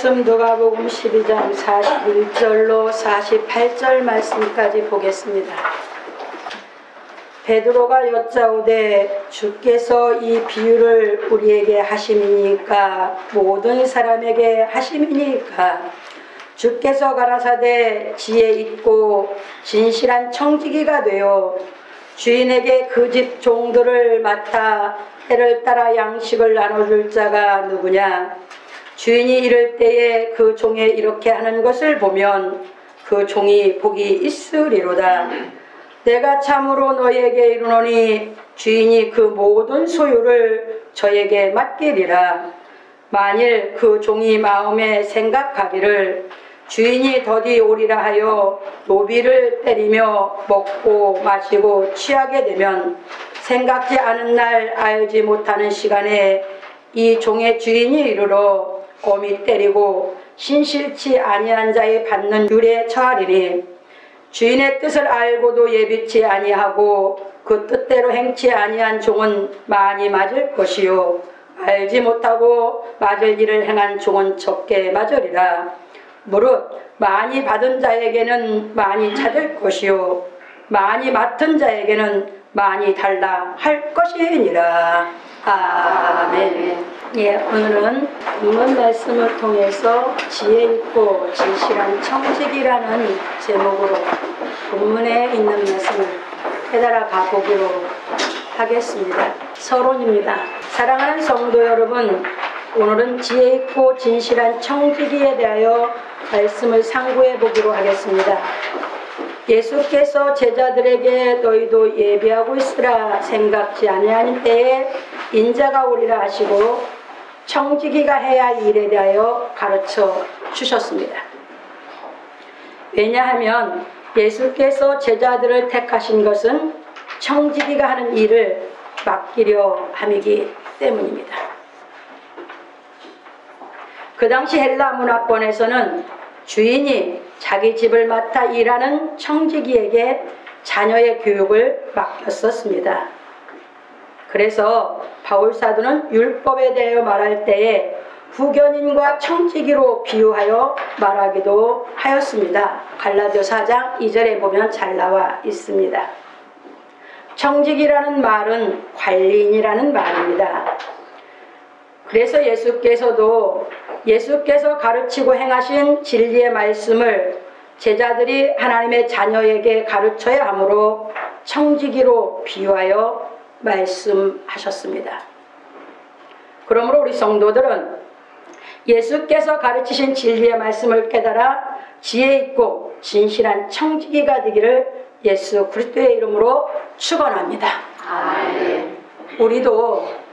말씀 누가복음 12장 41절로 48절 말씀까지 보겠습니다. 베드로가 여짜오되 주께서 이 비유를 우리에게 하심이니까 모든 사람에게 하심이니까 주께서 가라사대 지혜 있고 진실한 청지기가 되어 주인에게 그 집 종들을 맡아 때를 따라 양식을 나눠줄 자가 누구냐? 주인이 이럴 때에 그 종에 이렇게 하는 것을 보면 그 종이 복이 있으리로다. 내가 참으로 너희에게 이르노니 주인이 그 모든 소유를 저에게 맡기리라. 만일 그 종이 마음에 생각하기를 주인이 더디 오리라 하여 노비를 때리며 먹고 마시고 취하게 되면 생각지 않은 날 알지 못하는 시간에 이 종의 주인이 이르러 엄히 때리고 신실치 아니한 자의 받는 율에 처하리니 주인의 뜻을 알고도 예비치 아니하고 그 뜻대로 행치 아니한 종은 많이 맞을 것이요 알지 못하고 맞을 일을 행한 종은 적게 맞으리라. 무릇 많이 받은 자에게는 많이 찾을 것이요 많이 맡은 자에게는 많이 달라 할 것이니라. 아멘. 예, 오늘은 본문 말씀을 통해서 지혜 있고 진실한 청지기라는 제목으로 본문에 있는 말씀을 깨달아 가보기로 하겠습니다. 서론입니다. 사랑하는 성도 여러분, 오늘은 지혜 있고 진실한 청지기에 대하여 말씀을 상고해 보기로 하겠습니다. 예수께서 제자들에게 너희도 예비하고 있으라 생각지 아니하는 때에 인자가 오리라 하시고 청지기가 해야 할 일에 대하여 가르쳐 주셨습니다. 왜냐하면 예수께서 제자들을 택하신 것은 청지기가 하는 일을 맡기려 함이기 때문입니다. 그 당시 헬라 문화권에서는 주인이 자기 집을 맡아 일하는 청지기에게 자녀의 교육을 맡겼었습니다. 그래서 바울 사도는 율법에 대하여 말할 때에 후견인과 청지기로 비유하여 말하기도 하였습니다. 갈라디아 4장 2절에 보면 잘 나와 있습니다. 청지기라는 말은 관리인이라는 말입니다. 그래서 예수께서 가르치고 행하신 진리의 말씀을 제자들이 하나님의 자녀에게 가르쳐야 하므로 청지기로 비유하여 말씀하셨습니다. 그러므로 우리 성도들은 예수께서 가르치신 진리의 말씀을 깨달아 지혜 있고 진실한 청지기가 되기를 예수 그리스도의 이름으로 축원합니다. 아멘. 우리도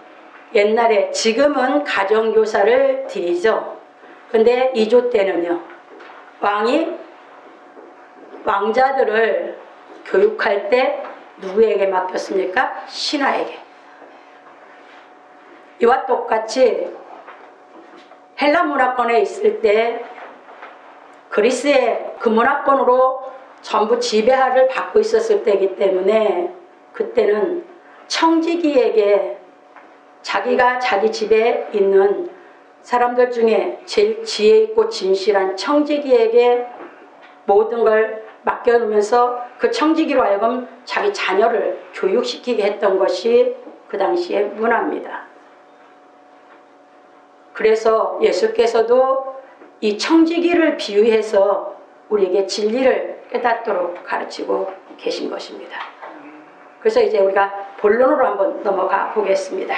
옛날에, 지금은 가정교사를 드리죠. 근데 2조 때는요, 왕이 왕자들을 교육할 때 누구에게 맡겼습니까? 신하에게. 이와 똑같이 헬라 문화권에 있을 때 그리스의 그 문화권으로 전부 지배를 받고 있었을 때이기 때문에 그때는 청지기에게, 자기가 자기 집에 있는 사람들 중에 제일 지혜 있고 진실한 청지기에게 모든 걸 맡겨놓으면서 그 청지기로 하여금 자기 자녀를 교육시키게 했던 것이 그 당시의 문화입니다. 그래서 예수께서도 이 청지기를 비유해서 우리에게 진리를 깨닫도록 가르치고 계신 것입니다. 그래서 이제 우리가 본론으로 한번 넘어가 보겠습니다.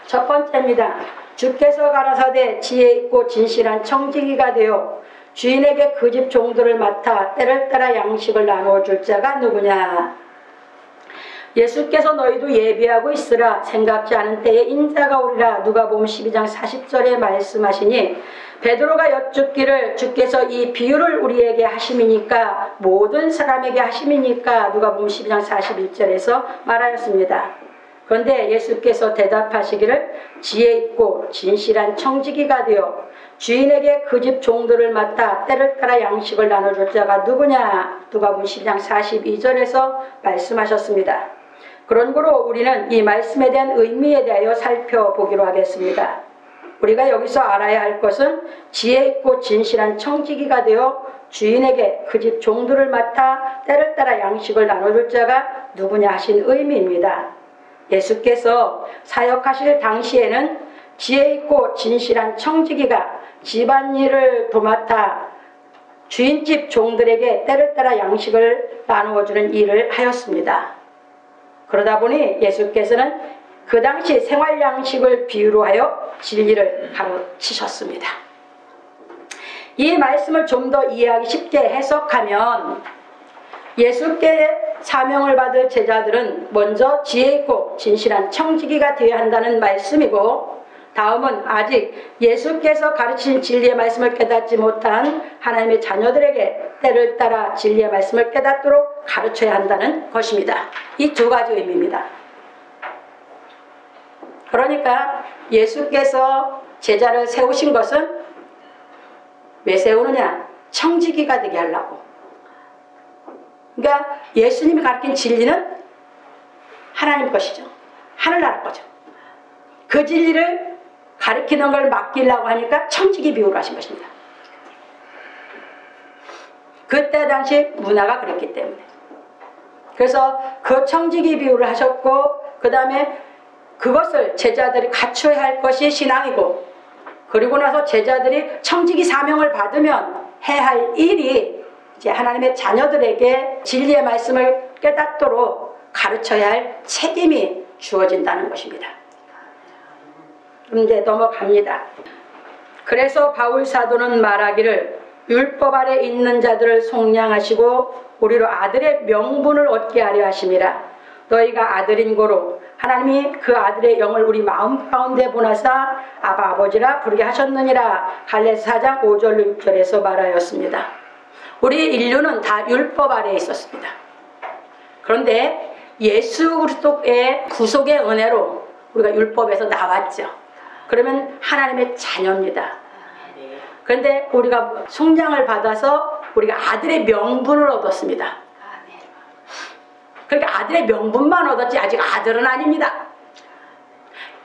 첫 번째입니다. 주께서 가라사대 지혜 있고 진실한 청지기가 되어 주인에게 그 집 종들을 맡아 때를 따라 양식을 나누어 줄 자가 누구냐? 예수께서 너희도 예비하고 있으라 생각지 않은 때에 인자가 오리라. 누가복음 12장 40절에 말씀하시니 베드로가 여쭙기를 주께서 이 비유를 우리에게 하심이니까 모든 사람에게 하심이니까 누가복음 12장 41절에서 말하였습니다. 그런데 예수께서 대답하시기를 지혜 있고 진실한 청지기가 되어 주인에게 그 집 종들을 맡아 때를 따라 양식을 나눠줄 자가 누구냐? 누가복음 12장 42절에서 말씀하셨습니다. 그러므로 우리는 이 말씀에 대한 의미에 대하여 살펴보기로 하겠습니다. 우리가 여기서 알아야 할 것은 지혜 있고 진실한 청지기가 되어 주인에게 그 집 종들을 맡아 때를 따라 양식을 나눠줄 자가 누구냐 하신 의미입니다. 예수께서 사역하실 당시에는 지혜 있고 진실한 청지기가 집안일을 도맡아 주인집 종들에게 때를 따라 양식을 나누어주는 일을 하였습니다. 그러다 보니 예수께서는 그 당시 생활 양식을 비유로 하여 진리를 가르치셨습니다. 이 말씀을 좀 더 이해하기 쉽게 해석하면 예수께 사명을 받을 제자들은 먼저 지혜 있고 진실한 청지기가 되어야 한다는 말씀이고, 다음은 아직 예수께서 가르치신 진리의 말씀을 깨닫지 못한 하나님의 자녀들에게 때를 따라 진리의 말씀을 깨닫도록 가르쳐야 한다는 것입니다. 이 두 가지 의미입니다. 그러니까 예수께서 제자를 세우신 것은 왜 세우느냐? 청지기가 되게 하려고. 그러니까 예수님이 가르친 진리는 하나님 것이죠. 하늘나라 거죠. 그 진리를 가르치는 걸 맡기려고 하니까 청지기 비유를 하신 것입니다. 그때 당시 문화가 그랬기 때문에. 그래서 그 청지기 비유를 하셨고, 그 다음에 그것을 제자들이 갖춰야 할 것이 신앙이고, 그리고 나서 제자들이 청지기 사명을 받으면 해야 할 일이 이제 하나님의 자녀들에게 진리의 말씀을 깨닫도록 가르쳐야 할 책임이 주어진다는 것입니다. 이제 넘어갑니다. 그래서 바울 사도는 말하기를 율법 아래 있는 자들을 속량하시고 우리로 아들의 명분을 얻게 하려 하심이라. 너희가 아들인 고로 하나님이 그 아들의 영을 우리 마음 가운데 보내사 아바 아버지라 부르게 하셨느니라. 갈라디아서 4장 5절 6절에서 말하였습니다. 우리 인류는 다 율법 아래에 있었습니다. 그런데 예수 그리스도의 구속의 은혜로 우리가 율법에서 나왔죠. 그러면 하나님의 자녀입니다. 그런데 우리가 속량을 받아서 우리가 아들의 명분을 얻었습니다. 그러니까 아들의 명분만 얻었지 아직 아들은 아닙니다.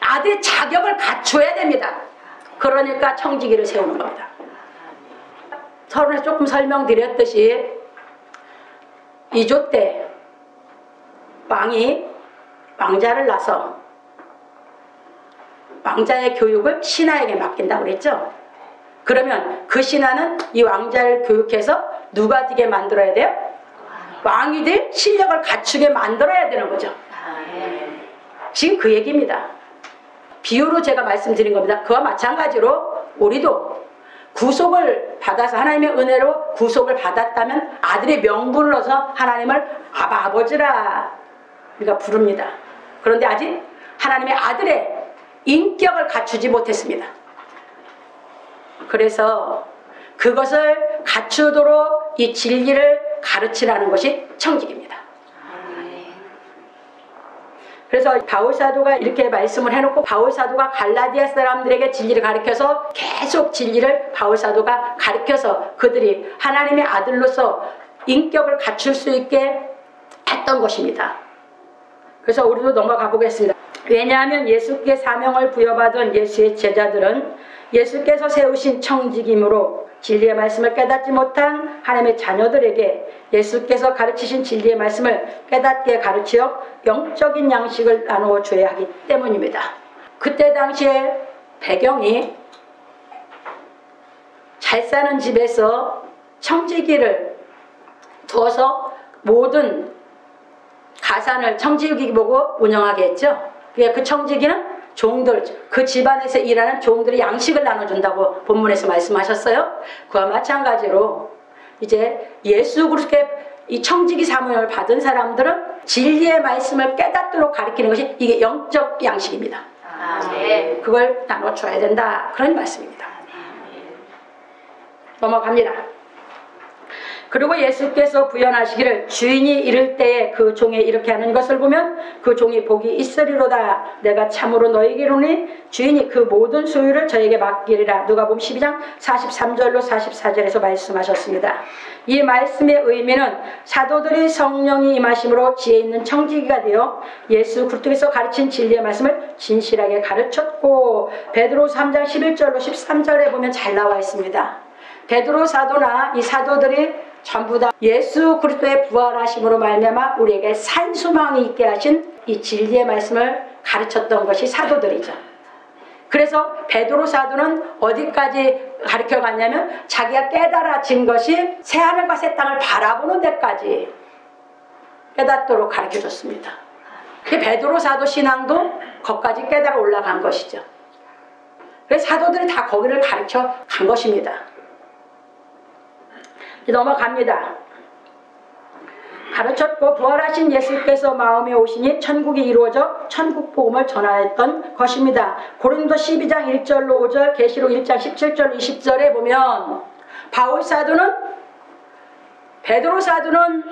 아들의 자격을 갖춰야 됩니다. 그러니까 청지기를 세우는 겁니다. 서론에 조금 설명드렸듯이 2조 때 왕이 왕자를 낳아서 왕자의 교육을 신하에게 맡긴다고 그랬죠. 그러면 그 신하는 이 왕자를 교육해서 누가 되게 만들어야 돼요? 왕이 될 실력을 갖추게 만들어야 되는 거죠. 지금 그 얘기입니다. 비유로 제가 말씀드린 겁니다. 그와 마찬가지로 우리도 구속을 받아서 하나님의 은혜로 구속을 받았다면 아들의 명분을 얻어서 하나님을 아바 아버지라 우리가 부릅니다. 그런데 아직 하나님의 아들의 인격을 갖추지 못했습니다. 그래서 그것을 갖추도록 이 진리를 가르치라는 것이 청지기입니다. 그래서 바울사도가 이렇게 말씀을 해놓고 바울사도가 갈라디아 사람들에게 진리를 가르쳐서 계속 진리를 바울사도가 가르쳐서 그들이 하나님의 아들로서 인격을 갖출 수 있게 했던 것입니다. 그래서 우리도 넘어가 보겠습니다. 왜냐하면 예수께 사명을 부여받은 예수의 제자들은 예수께서 세우신 청지기이므로 진리의 말씀을 깨닫지 못한 하나님의 자녀들에게 예수께서 가르치신 진리의 말씀을 깨닫게 가르치어 영적인 양식을 나누어 줘야 하기 때문입니다. 그때 당시에 배경이 잘 사는 집에서 청지기를 두어서 모든 가산을 청지기 보고 운영하게 했죠. 그 청지기는 종들, 그 집안에서 일하는 종들이 양식을 나눠준다고 본문에서 말씀하셨어요. 그와 마찬가지로 이제 예수 그리스도의 이 청지기 사명을 받은 사람들은 진리의 말씀을 깨닫도록 가르치는 것이 이게 영적 양식입니다. 그걸 나눠줘야 된다. 그런 말씀입니다. 넘어갑니다. 그리고 예수께서 부연하시기를 주인이 이를 때에 그 종에 이렇게 하는 것을 보면 그 종이 복이 있으리로다. 내가 참으로 너에게 이르노니 주인이 그 모든 소유를 저에게 맡기리라. 누가복음 12장 43절로 44절에서 말씀하셨습니다. 이 말씀의 의미는 사도들이 성령이 임하심으로 지혜 있는 청지기가 되어 예수 그리스도께서 가르친 진리의 말씀을 진실하게 가르쳤고, 베드로 3장 11절로 13절에 보면 잘 나와 있습니다. 베드로 사도나 이 사도들이 전부 다 예수 그리스도의 부활하심으로 말미암아 우리에게 산소망이 있게 하신 이 진리의 말씀을 가르쳤던 것이 사도들이죠. 그래서 베드로 사도는 어디까지 가르쳐 갔냐면 자기가 깨달아진 것이 새하늘과 새 땅을 바라보는 데까지 깨닫도록 가르쳐 줬습니다. 베드로 사도 신앙도 거기까지 깨달아 올라간 것이죠. 그래서 사도들이 다 거기를 가르쳐 간 것입니다. 넘어갑니다. 가르쳤고 부활하신 예수께서 마음에 오시니 천국이 이루어져 천국 복음을 전하였던 것입니다. 고린도 12장 1절로 5절, 계시록 1장 17절 20절에 보면 바울 사도는, 베드로 사도는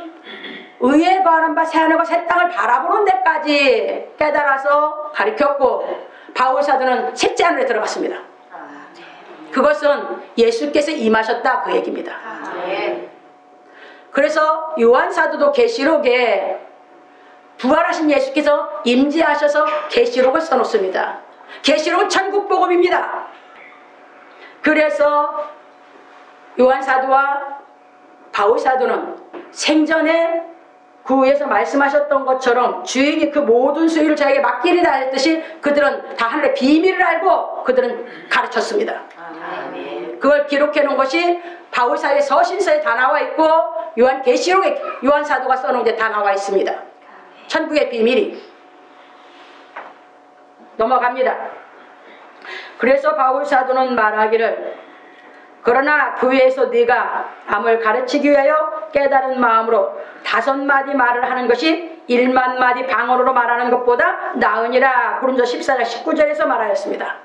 의에 거하는 바 새하늘과 새 땅을 바라보는 데까지 깨달아서 가르쳤고, 바울 사도는 셋째 하늘에 들어갔습니다. 그것은 예수께서 임하셨다 그 얘기입니다. 그래서 요한 사도도 계시록에 부활하신 예수께서 임재하셔서 계시록을 써놓습니다. 계시록은 천국 복음입니다. 그래서 요한 사도와 바울 사도는 생전에 그 위에서 말씀하셨던 것처럼 주인이 그 모든 소유를 자에게 맡기리라 했듯이 그들은 다 하늘의 비밀을 알고 그들은 가르쳤습니다. 그걸 기록해 놓은 것이 바울사의 서신서에 다 나와 있고 요한 계시록에 요한 사도가 써놓은 데 다 나와 있습니다. 천국의 비밀이. 넘어갑니다. 그래서 바울 사도는 말하기를 그러나 교회에서 네가 남을 가르치기 위하여 깨달은 마음으로 5마디 말을 하는 것이 1만 마디 방언으로 말하는 것보다 나으니라. 고린도 14장 19절에서 말하였습니다.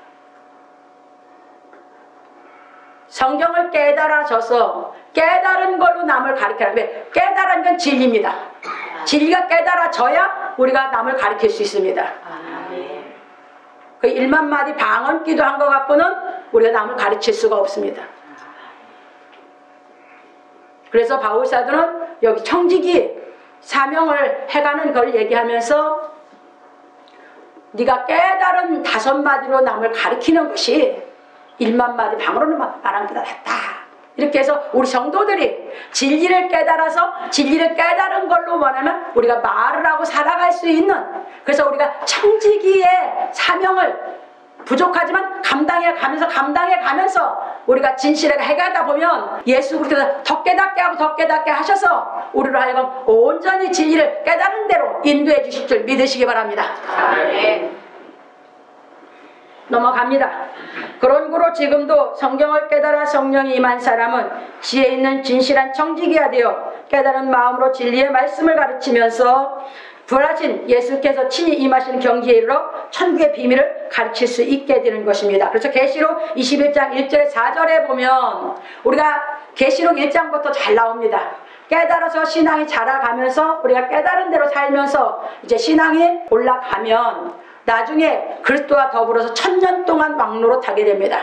성경을 깨달아져서 깨달은 걸로 남을 가르쳐라. 왜? 깨달은 건 진리입니다. 진리가 깨달아져야 우리가 남을 가르칠 수 있습니다. 그 1만 마디 방언 기도한 것 갖고는 우리가 남을 가르칠 수가 없습니다. 그래서 바울사도는 여기 청지기 사명을 해가는 걸 얘기하면서 네가 깨달은 5마디로 남을 가르치는 것이 1만 마디 방언으로 말하는 것보다 낫다. 이렇게 해서 우리 성도들이 진리를 깨달아서 진리를 깨달은 걸로 말하면 우리가 말을 하고 살아갈 수 있는, 그래서 우리가 청지기의 사명을 부족하지만 감당해 가면서 우리가 진실하게 해가다 보면 예수 그리스도께서 더 깨닫게 하고 더 깨닫게 하셔서 우리로 하여금 온전히 진리를 깨달은 대로 인도해 주실 줄 믿으시기 바랍니다. 넘어갑니다. 그런 거로 지금도 성경을 깨달아 성령이 임한 사람은 지혜 있는 진실한 청지기가 되어 깨달은 마음으로 진리의 말씀을 가르치면서 부활하신 예수께서 친히 임하시는 경지에 이르러 천국의 비밀을 가르칠 수 있게 되는 것입니다. 그래서 계시록 21장 1절에 4절에 보면 우리가 계시록 1장부터 잘 나옵니다. 깨달아서 신앙이 자라가면서 우리가 깨달은 대로 살면서 이제 신앙이 올라가면 나중에 그리스도와 더불어서 1000년 동안 왕노로 타게 됩니다.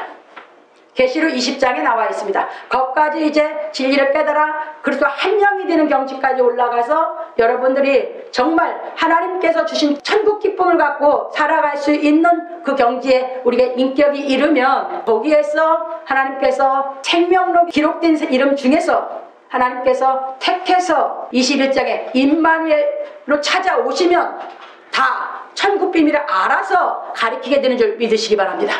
계시록 20장에 나와 있습니다. 거기까지 이제 진리를 깨달아 그리스도와 한 영이 되는 경지까지 올라가서 여러분들이 정말 하나님께서 주신 천국 기쁨을 갖고 살아갈 수 있는 그 경지에 우리가 인격이 이르면 거기에서 하나님께서 생명록 기록된 이름 중에서 하나님께서 택해서 21장에 임마누엘로 찾아오시면 다 천국 비밀을 알아서 가르치게 되는 줄 믿으시기 바랍니다.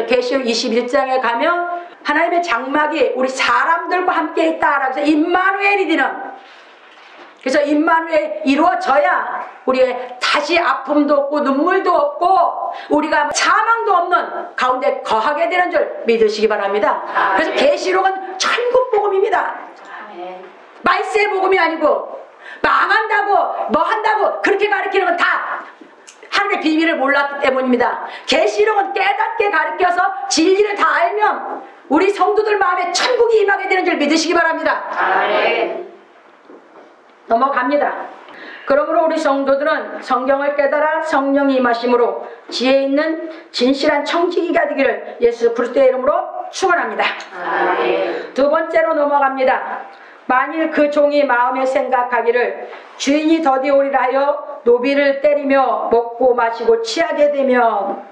계시록 21장에 가면 하나님의 장막이 우리 사람들과 함께 있다라고 해서 임마누엘이 되는, 그래서 임마누엘이 이루어져야 우리의 다시 아픔도 없고 눈물도 없고 우리가 사망도 없는 가운데 거하게 되는 줄 믿으시기 바랍니다. 그래서 계시록은 천국 복음입니다. 말세 복음이 아니고 망한다고 뭐 한다고 그렇게 가르치는 건 다 하늘의 비밀을 몰랐기 때문입니다. 계시록은 깨닫게 가르쳐서 진리를 다 알면 우리 성도들 마음에 천국이 임하게 되는 줄 믿으시기 바랍니다. 아멘. 넘어갑니다. 그러므로 우리 성도들은 성경을 깨달아 성령이 임하심으로 지혜 있는 진실한 청지기가 되기를 예수 그리스도의 이름으로 축원합니다. 아멘. 두 번째로 넘어갑니다. 만일 그 종이 마음에 생각하기를 주인이 더디 오리라 하여 노비를 때리며 먹고 마시고 취하게 되면,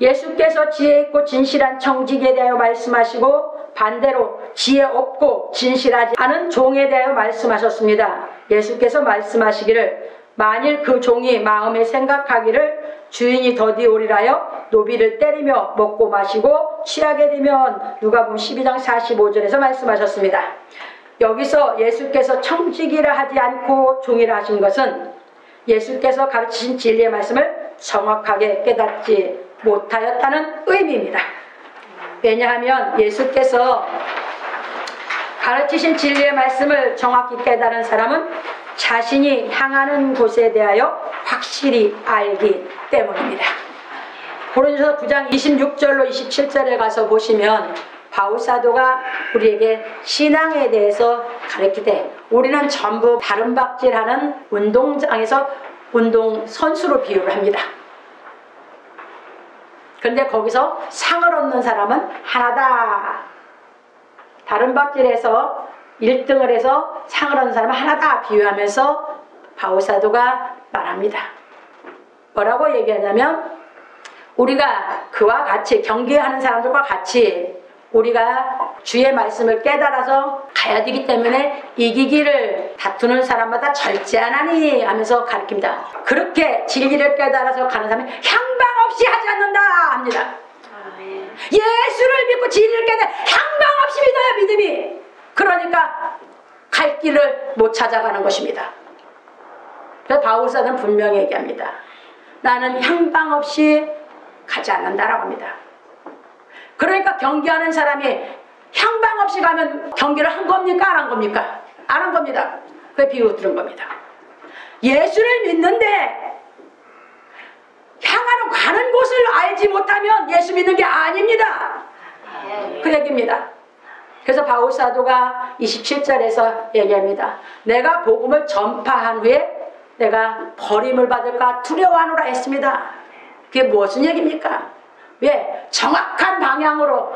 예수께서 지혜 있고 진실한 청지기에 대하여 말씀하시고 반대로 지혜 없고 진실하지 않은 종에 대하여 말씀하셨습니다. 예수께서 말씀하시기를 만일 그 종이 마음에 생각하기를 주인이 더디 오리라 하여 노비를 때리며 먹고 마시고 취하게 되면, 누가복음 12장 45절에서 말씀하셨습니다. 여기서 예수께서 청지기라 하지 않고 종이라 하신 것은 예수께서 가르치신 진리의 말씀을 정확하게 깨닫지 못하였다는 의미입니다. 왜냐하면 예수께서 가르치신 진리의 말씀을 정확히 깨달은 사람은 자신이 향하는 곳에 대하여 확실히 알기 때문입니다. 고린도서 9장 26절로 27절에 가서 보시면 바울사도가 우리에게 신앙에 대해서 가르치되, 우리는 전부 다른박질하는 운동장에서 운동선수로 비유를 합니다. 그런데 거기서 상을 얻는 사람은 하나다. 다른박질에서 1등을 해서 상을 얻는 사람은 하나다 비유하면서 바울사도가 말합니다. 뭐라고 얘기하냐면, 우리가 그와 같이 경기하는 사람들과 같이 우리가 주의 말씀을 깨달아서 가야 되기 때문에 이기기를 다투는 사람마다 절제하나니 하면서 가르칩니다. 그렇게 진리를 깨달아서 가는 사람은 향방 없이 하지 않는다 합니다. 예수를 믿고 진리를 깨달아 향방 없이 믿어야 믿음이, 그러니까 갈 길을 못 찾아가는 것입니다. 그래서 바울사는 분명히 얘기합니다. 나는 향방 없이 가지 않는다라고 합니다. 그러니까 경기하는 사람이 향방 없이 가면 경기를 한 겁니까? 안 한 겁니까? 안 한 겁니다. 그게 비유 들은 겁니다. 예수를 믿는데 향하러 가는 곳을 알지 못하면 예수 믿는 게 아닙니다. 그 얘기입니다. 그래서 바울사도가 27절에서 얘기합니다. 내가 복음을 전파한 후에 내가 버림을 받을까 두려워하노라 했습니다. 그게 무슨 얘기입니까? 왜? 정확한 방향으로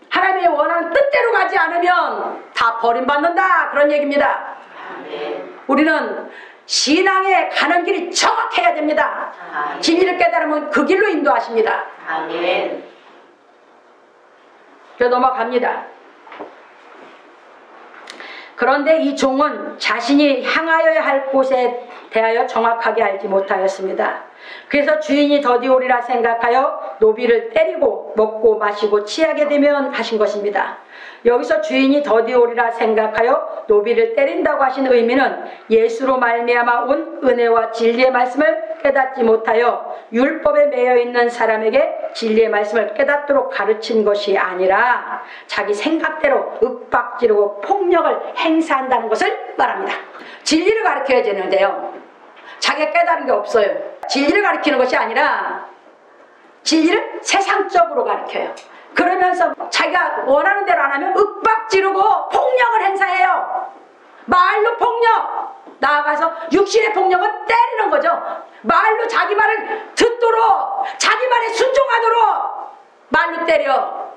하나님의 원하는 뜻대로 가지 않으면 다 버림받는다, 그런 얘기입니다. 아멘. 우리는 신앙에 가는 길이 정확해야 됩니다. 아멘. 진리를 깨달으면 그 길로 인도하십니다. 아멘. 그래서 넘어갑니다. 그런데 이 종은 자신이 향하여야 할 곳에 대하여 정확하게 알지 못하였습니다. 그래서 주인이 더디 오리라 생각하여 노비를 때리고 먹고 마시고 취하게 되면 하신 것입니다. 여기서 주인이 더디 오리라 생각하여 노비를 때린다고 하신 의미는 예수로 말미암아 온 은혜와 진리의 말씀을 깨닫지 못하여 율법에 매여 있는 사람에게 진리의 말씀을 깨닫도록 가르친 것이 아니라 자기 생각대로 윽박지르고 폭력을 행사한다는 것을 말합니다. 진리를 가르쳐야 되는데요, 자기가 깨달은 게 없어요. 진리를 가르치는 것이 아니라 진리를 세상적으로 가르쳐요. 그러면서 자기가 원하는 대로 안 하면 윽박지르고 폭력을 행사해요. 말로 폭력, 나아가서 육신의 폭력은 때리는 거죠. 말로 자기 말을 듣도록, 자기 말에 순종하도록 말로 때려.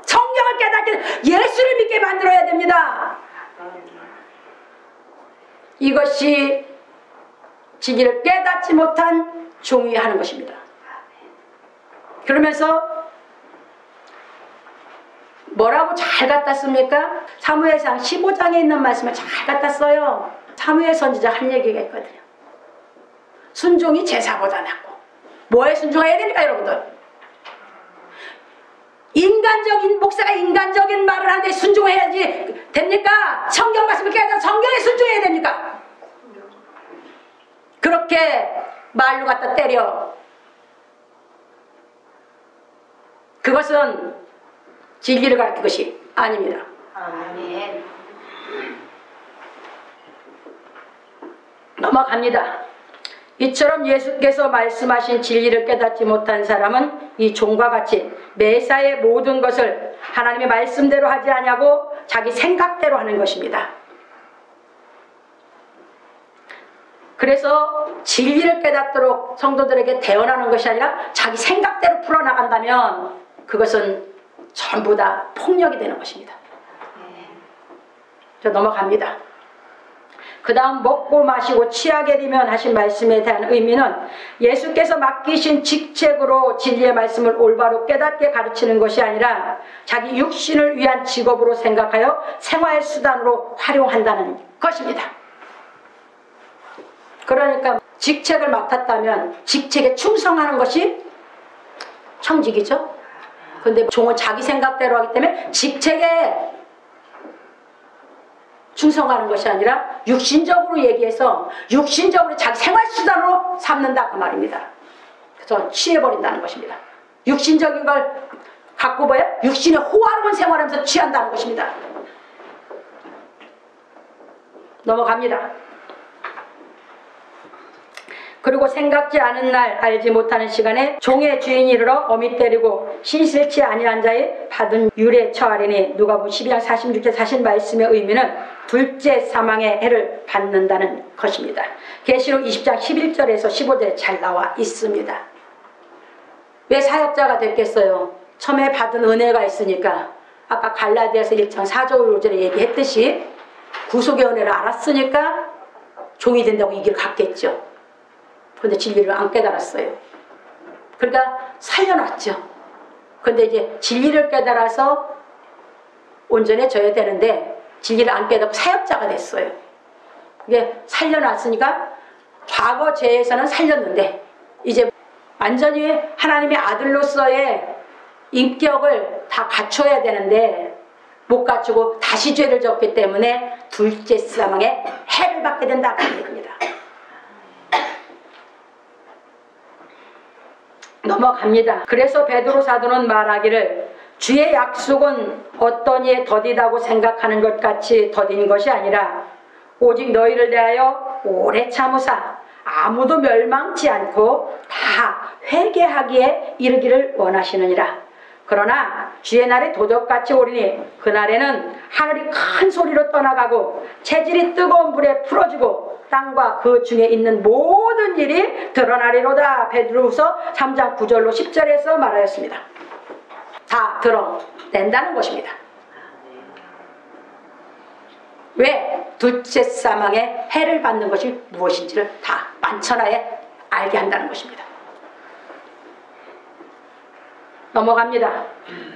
성경을 깨닫게, 예수를 믿게 만들어야 됩니다. 이것이 진리를 깨닫지 못한 종이 하는 것입니다. 그러면서 뭐라고 잘 갖다 씁니까? 사무엘상 15장에 있는 말씀을 잘 갖다 써요. 사무엘 선지자 한 얘기가 있거든요. 순종이 제사보다 낫고. 뭐에 순종해야 됩니까, 여러분들? 인간적인 목사가 인간적인 말을 하는데 순종해야지 됩니까? 성경 말씀을 깨달아 성경에 순종해야 됩니까? 그렇게 말로 갖다 때려. 그것은 진리를 가르치는 것이 아닙니다. 이처럼 예수께서 말씀하신 진리를 깨닫지 못한 사람은 이 종과 같이 매사의 모든 것을 하나님의 말씀대로 하지 아니하고 자기 생각대로 하는 것입니다. 그래서 진리를 깨닫도록 성도들에게 대언하는 것이 아니라 자기 생각대로 풀어나간다면 그것은 전부 다 폭력이 되는 것입니다. 저 넘어갑니다. 그 다음 먹고 마시고 취하게 되면 하신 말씀에 대한 의미는 예수께서 맡기신 직책으로 진리의 말씀을 올바로 깨닫게 가르치는 것이 아니라 자기 육신을 위한 직업으로 생각하여 생활수단으로 활용한다는 것입니다. 그러니까 직책을 맡았다면 직책에 충성하는 것이 청직이죠. 그런데 종은 자기 생각대로 하기 때문에 직책에 충성하는 것이 아니라 육신적으로 얘기해서 육신적으로 자기 생활수단으로 삼는다 그 말입니다. 그래서 취해버린다는 것입니다. 육신적인 걸 갖고 뭐야? 육신의 호화로운 생활하면서 취한다는 것입니다. 넘어갑니다. 그리고 생각지 않은 날 알지 못하는 시간에 종의 주인이 이르러 어미 때리고 신실치 아니한 자의 받은 유례 처하리니 누가복음 12장 46절 사신 말씀의 의미는 둘째 사망의 해를 받는다는 것입니다. 계시록 20장 11절에서 15절에 잘 나와 있습니다. 왜 사역자가 됐겠어요? 처음에 받은 은혜가 있으니까 아까 갈라디아서 1장 4절 5절에 얘기했듯이 구속의 은혜를 알았으니까 종이 된다고 이 길을 갔겠죠. 근데 진리를 안 깨달았어요. 그러니까 살려놨죠. 근데 이제 진리를 깨달아서 온전해져야 되는데 진리를 안 깨닫고 사역자가 됐어요. 그게 살려놨으니까 과거 죄에서는 살렸는데 이제 완전히 하나님의 아들로서의 인격을 다 갖춰야 되는데 못 갖추고 다시 죄를 졌기 때문에 둘째 사망에 해를 받게 된다 그 얘기입니다. 넘어갑니다. 그래서 베드로 사도는 말하기를 주의 약속은 어떤 이에 더디다고 생각하는 것 같이 더딘 것이 아니라 오직 너희를 대하여 오래 참으사 아무도 멸망치 않고 다 회개하기에 이르기를 원하시느니라. 그러나 주의 날이 도적같이 오리니 그날에는 하늘이 큰 소리로 떠나가고 체질이 뜨거운 불에 풀어지고 땅과 그 중에 있는 모든 일이 드러나리로다. 베드로후서 3장 9절로 10절에서 말하였습니다. 다 드러낸다는 것입니다. 왜? 둘째 사망의 해를 받는 것이 무엇인지를 다 만천하에 알게 한다는 것입니다. 넘어갑니다.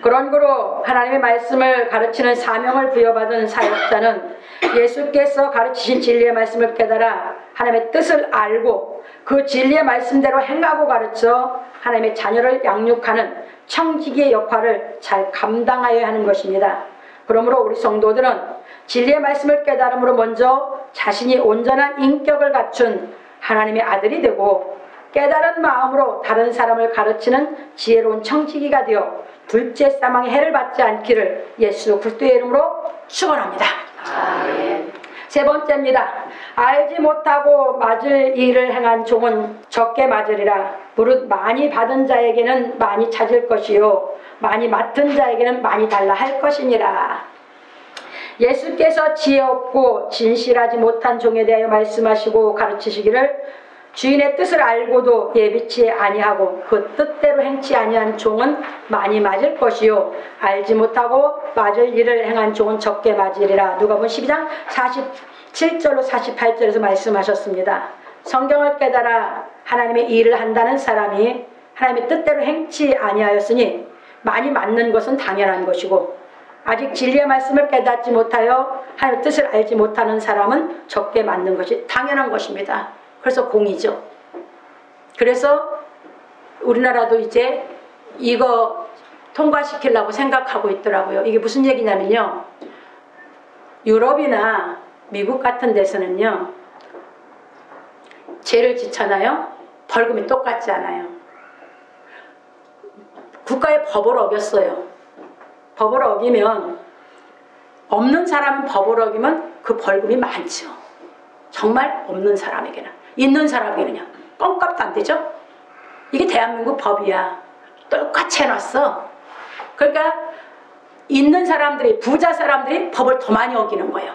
그런 거로 하나님의 말씀을 가르치는 사명을 부여받은 사역자는 예수께서 가르치신 진리의 말씀을 깨달아 하나님의 뜻을 알고 그 진리의 말씀대로 행하고 가르쳐 하나님의 자녀를 양육하는 청지기의 역할을 잘 감당하여야 하는 것입니다. 그러므로 우리 성도들은 진리의 말씀을 깨달음으로 먼저 자신이 온전한 인격을 갖춘 하나님의 아들이 되고 깨달은 마음으로 다른 사람을 가르치는 지혜로운 청지기가 되어 둘째 사망의 해를 받지 않기를 예수 그리스도의 이름으로 축원합니다. 아멘. 세 번째입니다. 알지 못하고 맞을 일을 행한 종은 적게 맞으리라. 무릇 많이 받은 자에게는 많이 찾을 것이요 많이 맡은 자에게는 많이 달라 할 것이니라. 예수께서 지혜 없고 진실하지 못한 종에 대하여 말씀하시고 가르치시기를 주인의 뜻을 알고도 예비치 아니하고 그 뜻대로 행치 아니한 종은 많이 맞을 것이요 알지 못하고 맞을 일을 행한 종은 적게 맞으리라. 누가복음 12장 47절로 48절에서 말씀하셨습니다. 성경을 깨달아 하나님의 일을 한다는 사람이 하나님의 뜻대로 행치 아니하였으니 많이 맞는 것은 당연한 것이고 아직 진리의 말씀을 깨닫지 못하여 하나님의 뜻을 알지 못하는 사람은 적게 맞는 것이 당연한 것입니다. 그래서 공이죠. 그래서 우리나라도 이제 이거 통과시키려고 생각하고 있더라고요. 이게 무슨 얘기냐면요. 유럽이나 미국 같은 데서는요. 죄를 지잖아요. 벌금이 똑같지 않아요. 국가의 법을 어겼어요. 법을 어기면 없는 사람은 법을 어기면 그 벌금이 많죠. 정말 없는 사람에게는. 있는 사람에게는요. 껌값도 안 되죠? 이게 대한민국 법이야. 똑같이 해놨어. 그러니까 있는 사람들이, 부자 사람들이 법을 더 많이 어기는 거예요.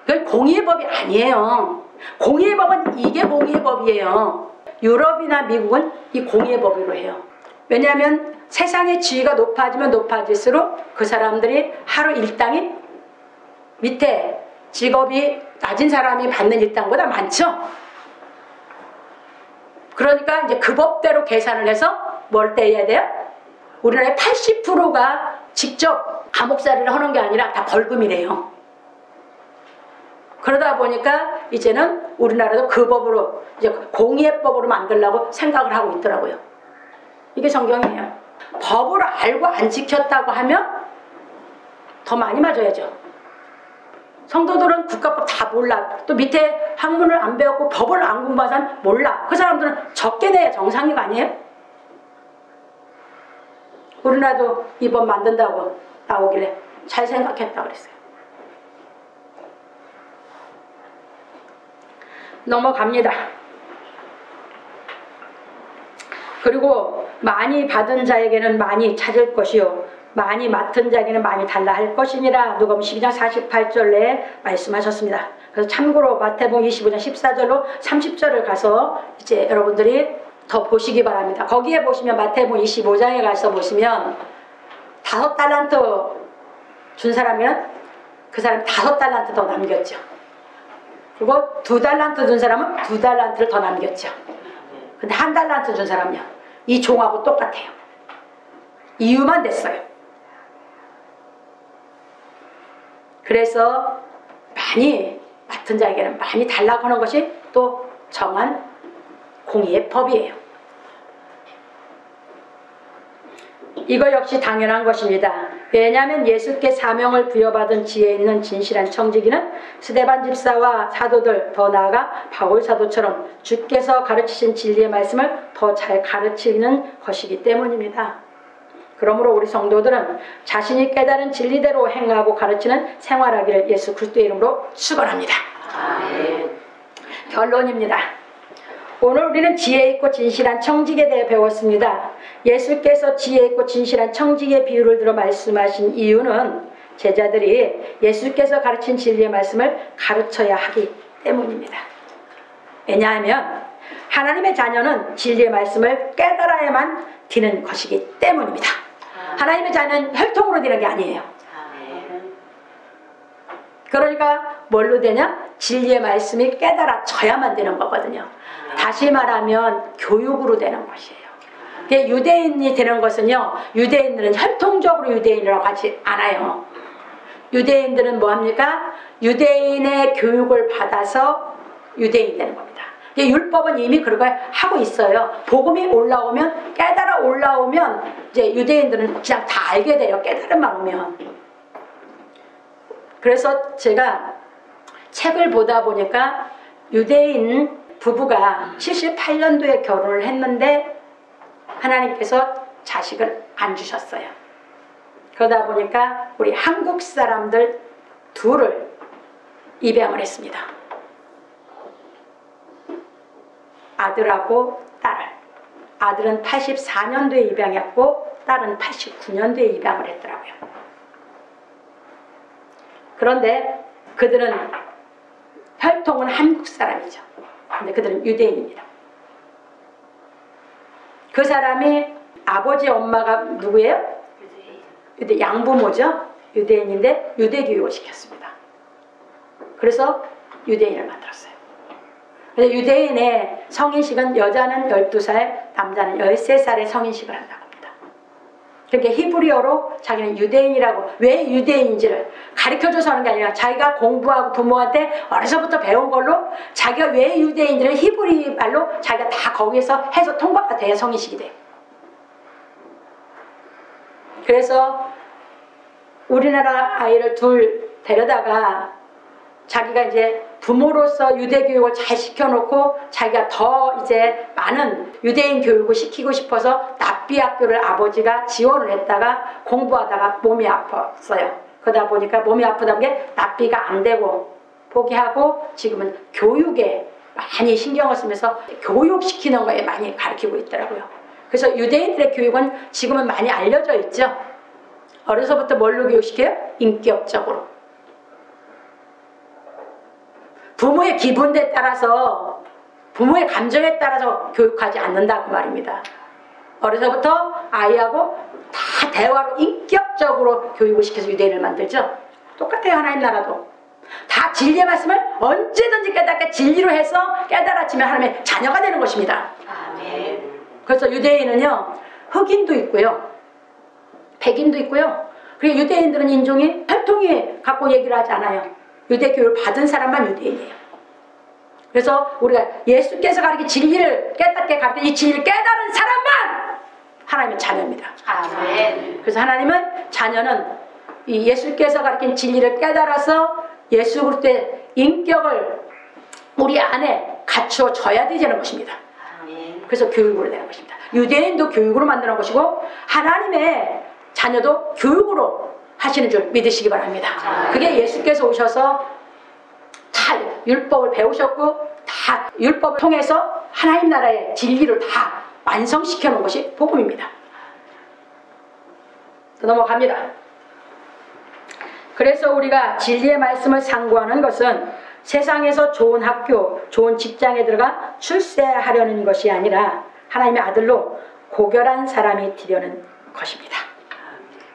그건 공의의 법이 아니에요. 공의의 법은 이게 공의의 법이에요. 유럽이나 미국은 이 공의의 법으로 해요. 왜냐하면 세상의 지위가 높아지면 높아질수록 그 사람들이 하루 일당이 밑에 직업이 낮은 사람이 받는 일당보다 많죠. 그러니까 이제 그 법대로 계산을 해서 뭘 떼야 돼요? 우리나라의 80%가 직접 감옥살이를 하는 게 아니라 다 벌금이래요. 그러다 보니까 이제는 우리나라도 그 법으로 이제 공의법으로 만들려고 생각을 하고 있더라고요. 이게 성경이에요. 법을 알고 안 지켰다고 하면 더 많이 맞아야죠. 성도들은 국가법 다 몰라. 또 밑에 학문을 안 배웠고 법을 안 공부한 사람 몰라. 그 사람들은 적게 내야 정상이가 아니에요? 우리나라도 이 법 만든다고 나오길래 잘 생각했다 그랬어요. 넘어갑니다. 그리고 많이 받은 자에게는 많이 찾을 것이요 많이 맡은 자에게는 많이 달라 할 것이니라. 누가복음 12장 48절 내에 말씀하셨습니다. 그래서 참고로 마태복음 25장 14절로 30절을 가서 이제 여러분들이 더 보시기 바랍니다. 거기에 보시면 마태복음 25장에 가서 보시면 5달란트 준 사람이면 그 사람이 5달란트 더 남겼죠. 그리고 2달란트 준 사람은 2달란트를 더 남겼죠. 근데 1달란트 준 사람은요, 이 종하고 똑같아요. 이유만 됐어요. 그래서 많이 맡은 자에게는 많이 달라고 하는 것이 또 정한 공의의 법이에요. 이거 역시 당연한 것입니다. 왜냐하면 예수께 사명을 부여받은 지혜 있는 진실한 청지기는 스데반 집사와 사도들, 더 나아가 바울 사도처럼 주께서 가르치신 진리의 말씀을 더 잘 가르치는 것이기 때문입니다. 그러므로 우리 성도들은 자신이 깨달은 진리대로 행하고 가르치는 생활하기를 예수 그리스도의 이름으로 축원합니다. 아멘. 결론입니다. 오늘 우리는 지혜 있고 진실한 청지기에 대해 배웠습니다. 예수께서 지혜 있고 진실한 청지기의 비유를 들어 말씀하신 이유는 제자들이 예수께서 가르친 진리의 말씀을 가르쳐야 하기 때문입니다. 왜냐하면 하나님의 자녀는 진리의 말씀을 깨달아야만 되는 것이기 때문입니다. 하나님의 자녀는 혈통으로 되는 게 아니에요. 그러니까 뭘로 되냐? 진리의 말씀이 깨달아져야만 되는 거거든요. 다시 말하면 교육으로 되는 것이에요. 유대인이 되는 것은요, 유대인들은 혈통적으로 유대인이라고 하지 않아요. 유대인들은 뭐합니까? 유대인의 교육을 받아서 유대인이 되는 겁니다. 율법은 이미 그런 걸 하고 있어요. 복음이 올라오면, 깨달아 올라오면 이제 유대인들은 그냥 다 알게 돼요. 깨달음만 오면. 그래서 제가 책을 보다 보니까 유대인 부부가 78년도에 결혼을 했는데 하나님께서 자식을 안 주셨어요. 그러다 보니까 우리 한국 사람들 둘을 입양을 했습니다. 아들하고 딸을. 아들은 84년도에 입양했고 딸은 89년도에 입양을 했더라고요. 그런데 그들은 혈통은 한국 사람이죠. 근데 그들은 유대인입니다. 그 사람이 아버지 엄마가 누구예요? 유대 양부모죠. 유대인인데 유대 교육을 시켰습니다. 그래서 유대인을 만들었어요. 그래서 유대인의 성인식은 여자는 12살, 남자는 13살에 성인식을 한다고 합니다. 그러니까 히브리어로 자기는 유대인이라고, 왜 유대인인지를 가르쳐줘서 하는 게 아니라 자기가 공부하고 부모한테 어려서부터 배운 걸로 자기가 왜 유대인인지를 히브리 말로 자기가 다 거기에서 해서 통과가 돼야 성인식이 돼요. 그래서 우리나라 아이를 둘 데려다가 자기가 이제 부모로서 유대 교육을 잘 시켜놓고 자기가 더 이제 많은 유대인 교육을 시키고 싶어서 납비 학교를 아버지가 지원을 했다가 공부하다가 몸이 아팠어요. 그러다 보니까 몸이 아프다는 게 납비가 안 되고 포기하고 지금은 교육에 많이 신경을 쓰면서 교육시키는 거에 많이 가르치고 있더라고요. 그래서 유대인들의 교육은 지금은 많이 알려져 있죠. 어려서부터 뭘로 교육시켜요? 인격적으로. 부모의 기분에 따라서, 부모의 감정에 따라서 교육하지 않는다 그 말입니다. 어려서부터 아이하고 다 대화로 인격적으로 교육을 시켜서 유대인을 만들죠. 똑같아요. 하나님 나라도 다 진리의 말씀을 언제든지 깨닫게 진리로 해서 깨달아지면 하나님의 자녀가 되는 것입니다. 아멘. 그래서 유대인은요, 흑인도 있고요, 백인도 있고요. 그리고 유대인들은 인종이 혈통이 갖고 얘기를 하지 않아요. 유대 교육을 받은 사람만 유대인이에요. 그래서 우리가 예수께서 가르친 진리를 깨닫게 가르친 이 진리를 깨달은 사람만 하나님의 자녀입니다. 아멘. 그래서 하나님은 자녀는 이 예수께서 가르친 진리를 깨달아서 예수 그리스도의 인격을 우리 안에 갖춰줘야 되는 것입니다. 아멘. 그래서 교육으로 되는 것입니다. 유대인도 교육으로 만드는 것이고 하나님의 자녀도 교육으로 하시는 줄 믿으시기 바랍니다. 그게 예수께서 오셔서 다 율법을 배우셨고 다 율법을 통해서 하나님 나라의 진리를 다 완성시켜 놓은 것이 복음입니다. 넘어갑니다. 그래서 우리가 진리의 말씀을 상고하는 것은 세상에서 좋은 학교, 좋은 직장에 들어가 출세하려는 것이 아니라 하나님의 아들로 고결한 사람이 되려는 것입니다.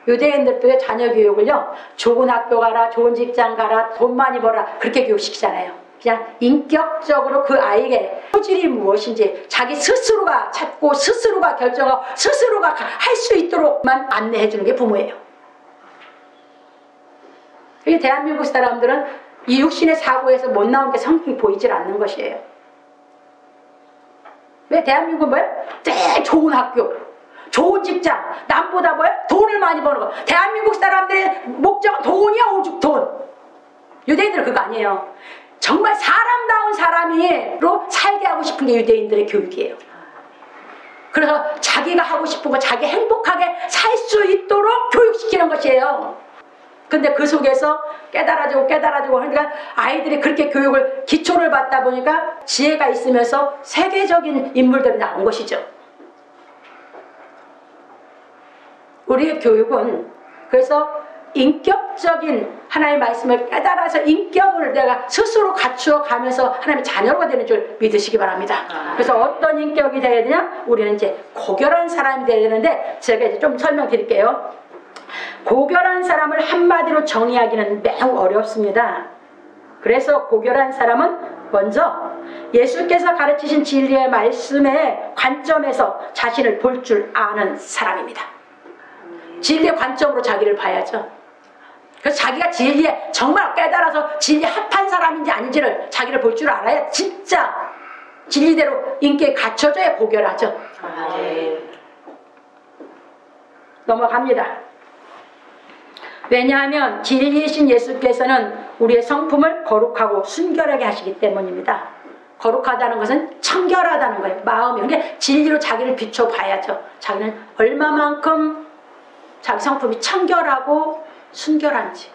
유대인들도 자녀 교육을요, 좋은 학교 가라, 좋은 직장 가라, 돈 많이 벌어라, 그렇게 교육시키잖아요. 그냥 인격적으로 그 아이에게 소질이 무엇인지 자기 스스로가 찾고 스스로가 결정하고 스스로가 할 수 있도록만 안내해 주는 게 부모예요. 이 대한민국 사람들은 이 육신의 사고에서 못 나온 게 성격이 보이질 않는 것이에요. 왜 대한민국은 뭐예요? 제일 좋은 학교, 좋은 직장, 남보다 뭐예요? 돈을 많이 버는 거. 대한민국 사람들의 목적은 돈이야, 오죽 돈. 유대인들은 그거 아니에요. 정말 사람다운 사람으로 살게 하고 싶은 게 유대인들의 교육이에요. 그래서 자기가 하고 싶은 거 자기 행복하게 살 수 있도록 교육시키는 것이에요. 근데 그 속에서 깨달아지고 그러니까 아이들이 그렇게 교육을 기초를 받다 보니까 지혜가 있으면서 세계적인 인물들이 나온 것이죠. 우리의 교육은 그래서 인격적인 하나님의 말씀을 깨달아서 인격을 내가 스스로 갖추어 가면서 하나님의 자녀가 되는 줄 믿으시기 바랍니다. 그래서 어떤 인격이 되어야 되냐? 우리는 이제 고결한 사람이 되어야 되는데 제가 이제 좀 설명드릴게요. 고결한 사람을 한마디로 정의하기는 매우 어렵습니다. 그래서 고결한 사람은 먼저 예수께서 가르치신 진리의 말씀의 관점에서 자신을 볼 줄 아는 사람입니다. 진리의 관점으로 자기를 봐야죠. 그래서 자기가 진리에 정말 깨달아서 진리에 합한 사람인지 아닌지를 자기를 볼 줄 알아야 진짜 진리대로 인격에 갖춰져야 고결하죠. 넘어갑니다. 왜냐하면 진리이신 예수께서는 우리의 성품을 거룩하고 순결하게 하시기 때문입니다. 거룩하다는 것은 청결하다는 거예요. 마음이. 그러니까 진리로 자기를 비춰봐야죠. 자기는 얼마만큼 자기 성품이 청결하고 순결한지.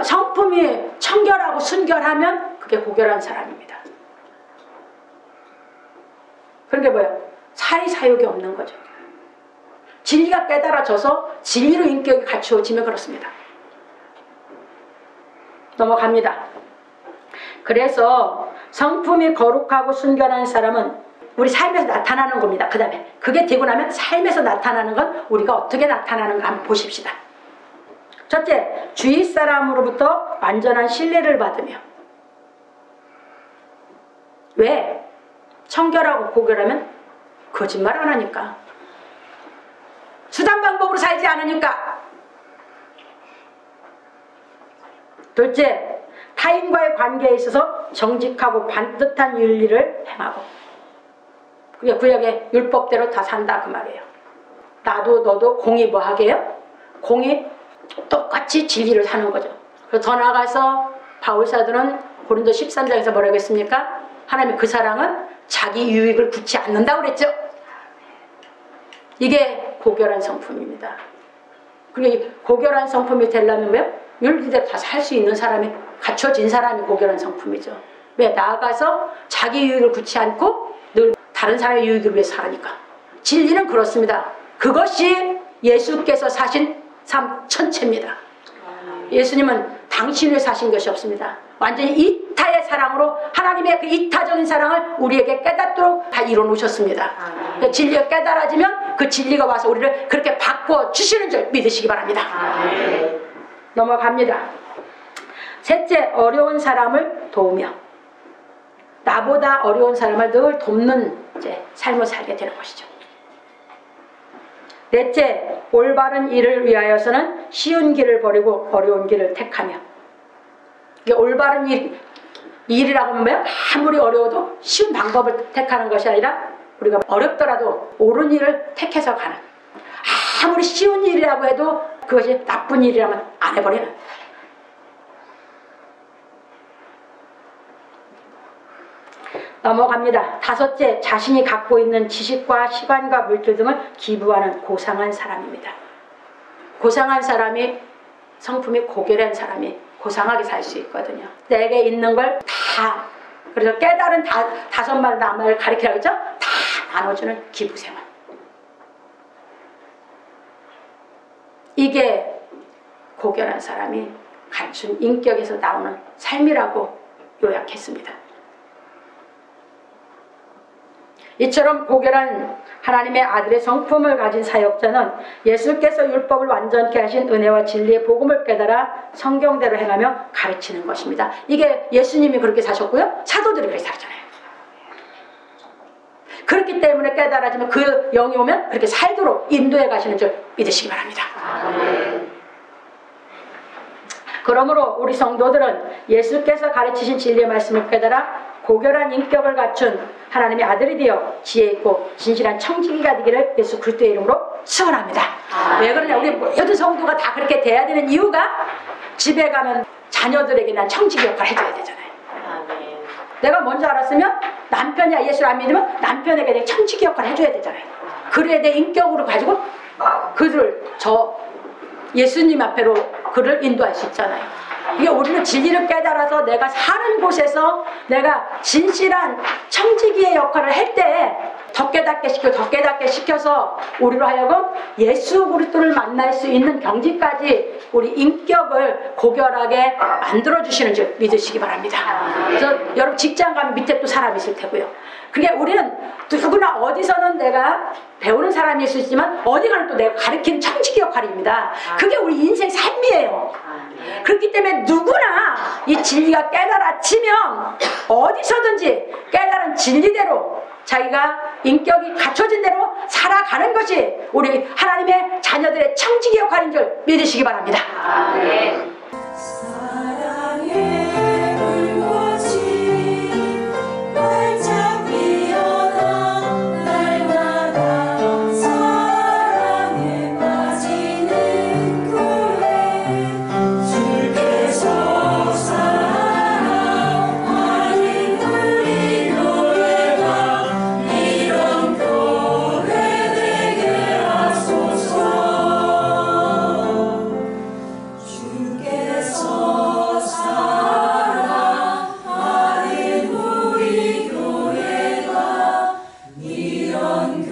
성품이 청결하고 순결하면 그게 고결한 사람입니다. 그러니까 뭐예요? 사리사욕이 없는 거죠. 진리가 깨달아져서 진리로 인격이 갖추어지면 그렇습니다. 넘어갑니다. 그래서 성품이 거룩하고 순결한 사람은 우리 삶에서 나타나는 겁니다. 그 다음에 그게 되고 나면 삶에서 나타나는 건 우리가 어떻게 나타나는가 한번 보십시다. 첫째, 주위 사람으로부터 완전한 신뢰를 받으며. 왜? 청결하고 고결하면 거짓말 안 하니까. 수단 방법으로 살지 않으니까. 둘째, 타인과의 관계에 있어서 정직하고 반듯한 윤리를 행하고. 그게 구약의 율법대로 다 산다 그 말이에요. 나도 너도 공이 뭐 하게요? 공이 똑같이 진리를 사는 거죠. 그래서 더 나아가서 바울사도는 고린도 13장에서 뭐라고 했습니까? 하나님의 그 사랑은 자기 유익을 굳지 않는다고 그랬죠. 이게 고결한 성품입니다. 그리고 고결한 성품이 되려면 뭐예요? 윤리대로 다 살 수 있는 사람이, 갖춰진 사람이 고결한 성품이죠. 왜? 나아가서 자기 유익을 굳지 않고 늘 다른 사람의 유익을 위해 살으니까. 진리는 그렇습니다. 그것이 예수께서 사신 삶 전체입니다. 예수님은 당신 위해 사신 것이 없습니다. 완전히 이타의 사랑으로 하나님의 그 이타적인 사랑을 우리에게 깨닫도록 다 이뤄놓으셨습니다. 그 진리가 깨달아지면 그 진리가 와서 우리를 그렇게 바꿔 주시는 줄 믿으시기 바랍니다. 넘어갑니다. 셋째, 어려운 사람을 도우며. 나보다 어려운 사람을 늘 돕는 삶을 살게 되는 것이죠. 넷째, 올바른 일을 위하여서는 쉬운 길을 버리고 어려운 길을 택하며. 이게 올바른 일이라고 하면 아무리 어려워도 쉬운 방법을 택하는 것이 아니라 우리가 어렵더라도 옳은 일을 택해서 가는, 아무리 쉬운 일이라고 해도 그것이 나쁜 일이라면 안 해버리는. 넘어갑니다. 다섯째, 자신이 갖고 있는 지식과 시간과 물질 등을 기부하는 고상한 사람입니다. 고상한 사람이, 성품이 고결한 사람이 고상하게 살 수 있거든요. 내게 있는 걸 다, 그래서 깨달은 다섯 말 남을 가르치라고 했죠? 다 나눠주는 기부생활. 이게 고결한 사람이 갖춘 인격에서 나오는 삶이라고 요약했습니다. 이처럼 고결한 하나님의 아들의 성품을 가진 사역자는 예수께서 율법을 완전케 하신 은혜와 진리의 복음을 깨달아 성경대로 행하며 가르치는 것입니다. 이게 예수님이 그렇게 사셨고요, 사도들이 그렇게 살잖아요. 그렇기 때문에 깨달아지면 그 영이 오면 그렇게 살도록 인도해 가시는 줄 믿으시기 바랍니다. 그러므로 우리 성도들은 예수께서 가르치신 진리의 말씀을 깨달아 고결한 인격을 갖춘 하나님의 아들이 되어 지혜 있고 진실한 청지기가 되기를 예수 그리스도의 이름으로 축원합니다. 왜 그러냐, 우리 모든 성도가 다 그렇게 돼야 되는 이유가, 집에 가면 자녀들에게 난 청지기 역할을 해줘야 되잖아요. 내가 먼저 알았으면 남편이 예수를 안 믿으면 남편에게 내가 청지기 역할을 해줘야 되잖아요. 그래야 내 인격으로 가지고 그를 예수님 앞에로 그를 인도할 수 있잖아요. 이게 우리는 진리를 깨달아서 내가 사는 곳에서 내가 진실한 청지기의 역할을 할 때 더 깨닫게 시켜서 우리로 하여금 예수 그리스도를 만날 수 있는 경지까지 우리 인격을 고결하게 만들어주시는 줄 믿으시기 바랍니다. 그래서 여러분 직장 가면 밑에 또 사람이 있을 테고요. 그러니까 우리는 누구나 어디서는 내가 배우는 사람일 수 있지만 어디 가는 또 내가 가르치는 청지기 역할입니다. 그게 우리 인생 삶이에요. 그렇기 때문에 누구나 이 진리가 깨달아지면 어디서든지 깨달은 진리대로 자기가 인격이 갖춰진 대로 살아가는 것이 우리 하나님의 자녀들의 청지기 역할인 줄 믿으시기 바랍니다. 이런